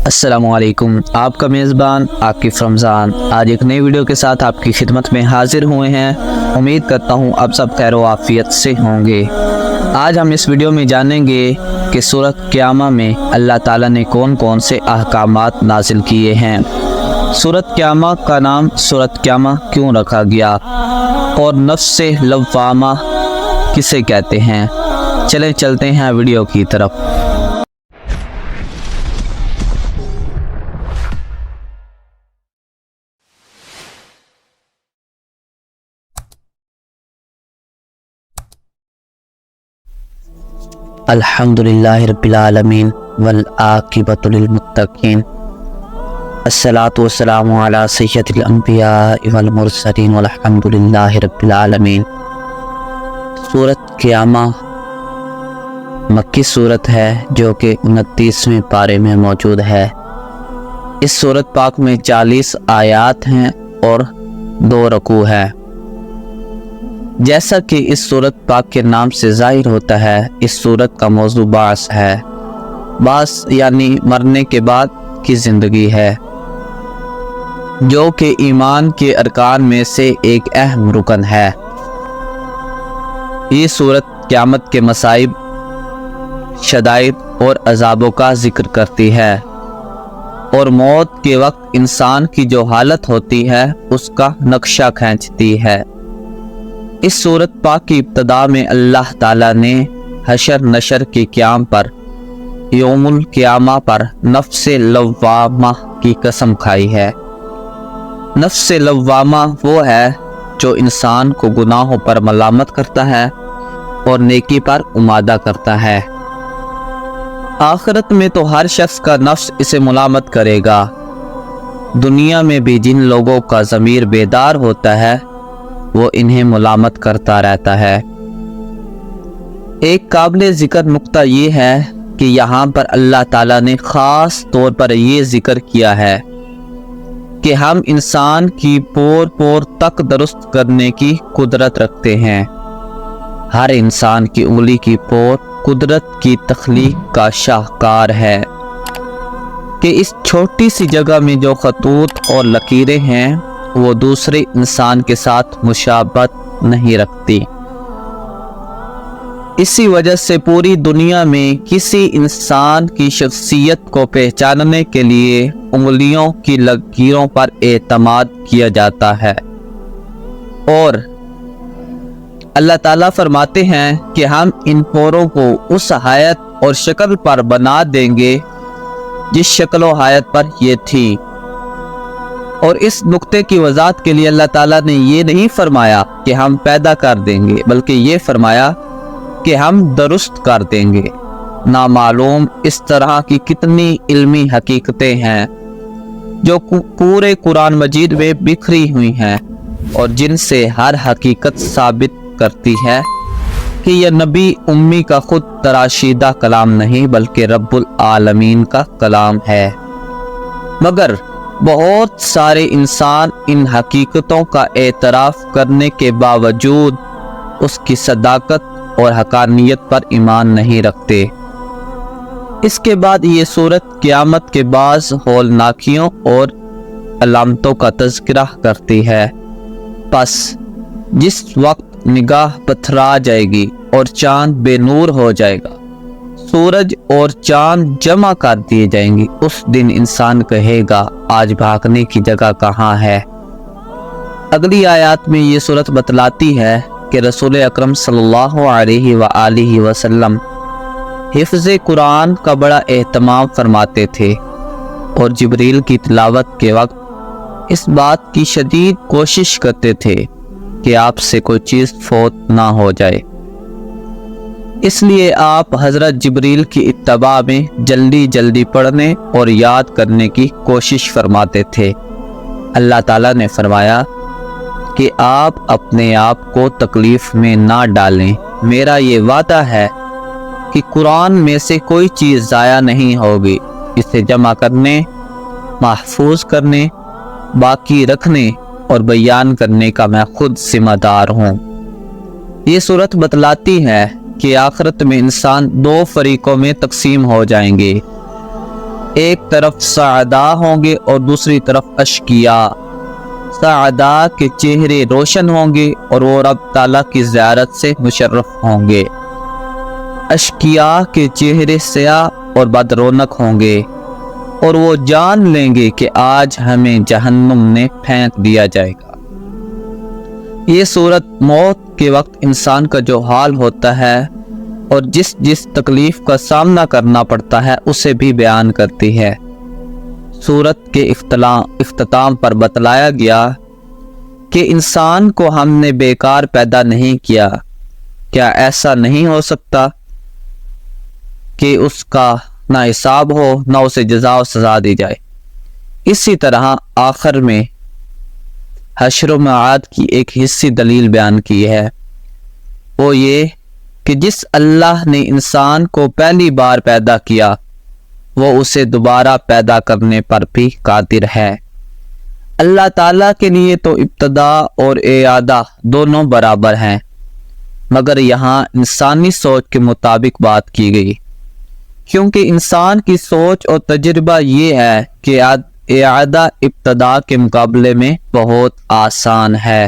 السلام علیکم، آپ کا میزبان عاقف رمضان آج ایک نئی ویڈیو کے ساتھ آپ کی خدمت میں حاضر ہوئے ہیں۔ امید کرتا ہوں آپ سب خیر و عافیت سے ہوں گے۔ آج ہم اس ویڈیو میں جانیں گے کہ سورۃ قیامہ میں اللہ تعالیٰ نے کون کون سے احکامات نازل کیے ہیں، سورۃ قیامہ کا نام سورۃ قیامہ کیوں رکھا گیا، اور نفس لوامہ کسے کہتے ہیں۔ چلیں چلتے ہیں ویڈیو کی طرف۔ الحمدللہ رب العالمین والعاقبۃ للمتقین، الصلاۃ والسلام علی سید الانبیاء والمرسلین والحمدللہ رب العالمین۔ سورۃ قیامہ مکی صورت ہے جو کہ 29ویں پارے میں موجود ہے۔ اس سورت پاک میں 40 آیات ہیں اور 2 رکوع ہے۔ جیسا کہ اس سورت پاک کے نام سے ظاہر ہوتا ہے، اس سورت کا موضوع بعث ہے۔ بعث یعنی مرنے کے بعد کی زندگی ہے، جو کہ ایمان کے ارکان میں سے ایک اہم رکن ہے۔ یہ سورت قیامت کے مصائب، شدائد اور عذابوں کا ذکر کرتی ہے، اور موت کے وقت انسان کی جو حالت ہوتی ہے اس کا نقشہ کھینچتی ہے۔ اس سورت پاک کی ابتدا میں اللہ تعالیٰ نے حشر نشر کے قیام پر، یوم القیامہ پر نفس لوامہ کی قسم کھائی ہے۔ نفس لوامہ وہ ہے جو انسان کو گناہوں پر ملامت کرتا ہے اور نیکی پر امادہ کرتا ہے۔ آخرت میں تو ہر شخص کا نفس اسے ملامت کرے گا۔ دنیا میں بھی جن لوگوں کا ضمیر بیدار ہوتا ہے وہ انہیں ملامت کرتا رہتا ہے۔ ایک قابل ذکر نقطہ یہ ہے کہ یہاں پر اللہ تعالیٰ نے خاص طور پر یہ ذکر کیا ہے کہ ہم انسان کی پور پور تک درست کرنے کی قدرت رکھتے ہیں۔ ہر انسان کی انگلی کی پور قدرت کی تخلیق کا شاہکار ہے کہ اس چھوٹی سی جگہ میں جو خطوط اور لکیریں ہیں وہ دوسرے انسان کے ساتھ مشابہت نہیں رکھتی۔ اسی وجہ سے پوری دنیا میں کسی انسان کی شخصیت کو پہچاننے کے لیے انگلیوں کی لکیروں پر اعتماد کیا جاتا ہے، اور اللہ تعالیٰ فرماتے ہیں کہ ہم ان پوروں کو اس حیت اور شکل پر بنا دیں گے جس شکل و حیت پر یہ تھی۔ اور اس نقطے کی وضاحت کے لیے اللہ تعالیٰ نے یہ نہیں فرمایا کہ ہم پیدا کر دیں گے، بلکہ یہ فرمایا کہ ہم درست کر دیں گے۔ نامعلوم اس طرح کی کتنی علمی حقیقتیں ہیں جو پورے قرآن مجید میں بکھری ہوئی ہیں، اور جن سے ہر حقیقت ثابت کرتی ہے کہ یہ نبی امی کا خود تراشیدہ کلام نہیں بلکہ رب العالمین کا کلام ہے۔ مگر بہت سارے انسان ان حقیقتوں کا اعتراف کرنے کے باوجود اس کی صداقت اور حقانیت پر ایمان نہیں رکھتے۔ اس کے بعد یہ سورت قیامت کے بعض ہولناکیوں اور علامتوں کا تذکرہ کرتی ہے۔ پس جس وقت نگاہ پتھرا جائے گی اور چاند بے نور ہو جائے گا، سورج اور چاند جمع کر دیے جائیں گے، اس دن انسان کہے گا آج بھاگنے کی جگہ کہاں ہے۔ اگلی آیات میں یہ سورت بتلاتی ہے کہ رسول اکرم صلی اللہ علیہ وآلہ وسلم حفظ قرآن کا بڑا اہتمام فرماتے تھے، اور جبریل کی تلاوت کے وقت اس بات کی شدید کوشش کرتے تھے کہ آپ سے کوئی چیز فوت نہ ہو جائے۔ اس لیے آپ حضرت جبریل کی اتباع میں جلدی جلدی پڑھنے اور یاد کرنے کی کوشش فرماتے تھے۔ اللہ تعالیٰ نے فرمایا کہ آپ اپنے آپ کو تکلیف میں نہ ڈالیں، میرا یہ وعدہ ہے کہ قرآن میں سے کوئی چیز ضائع نہیں ہوگی، اسے جمع کرنے، محفوظ کرنے، باقی رکھنے اور بیان کرنے کا میں خود ذمہ دار ہوں۔ یہ سورت بتلاتی ہے کہ آخرت میں انسان 2 فریقوں میں تقسیم ہو جائیں گے۔ ایک طرف سعداء ہوں گے اور دوسری طرف اشقیاء۔ سعداء کے چہرے روشن ہوں گے اور وہ رب تعالیٰ کی زیارت سے مشرف ہوں گے۔ اشقیاء کے چہرے سیاہ اور بد رونق ہوں گے اور وہ جان لیں گے کہ آج ہمیں جہنم نے پھینک دیا جائے گا۔ یہ صورت موت کے وقت انسان کا جو حال ہوتا ہے اور جس تکلیف کا سامنا کرنا پڑتا ہے اسے بھی بیان کرتی ہے۔ سورت کے اختتام پر بتلایا گیا کہ انسان کو ہم نے بیکار پیدا نہیں کیا، کیا ایسا نہیں ہو سکتا کہ اس کا نہ حساب ہو نہ اسے جزا و سزا دی جائے۔ اسی طرح آخر میں حشر و معاد کی ایک حصی دلیل بیان کی ہے، وہ یہ کہ جس اللہ نے انسان کو پہلی بار پیدا کیا وہ اسے دوبارہ پیدا کرنے پر بھی قادر ہے۔ اللہ تعالیٰ کے لیے تو ابتدا اور اعادہ دونوں برابر ہیں، مگر یہاں انسانی سوچ کے مطابق بات کی گئی، کیونکہ انسان کی سوچ اور تجربہ یہ ہے کہ اعادہ ابتدا کے مقابلے میں بہت آسان ہے۔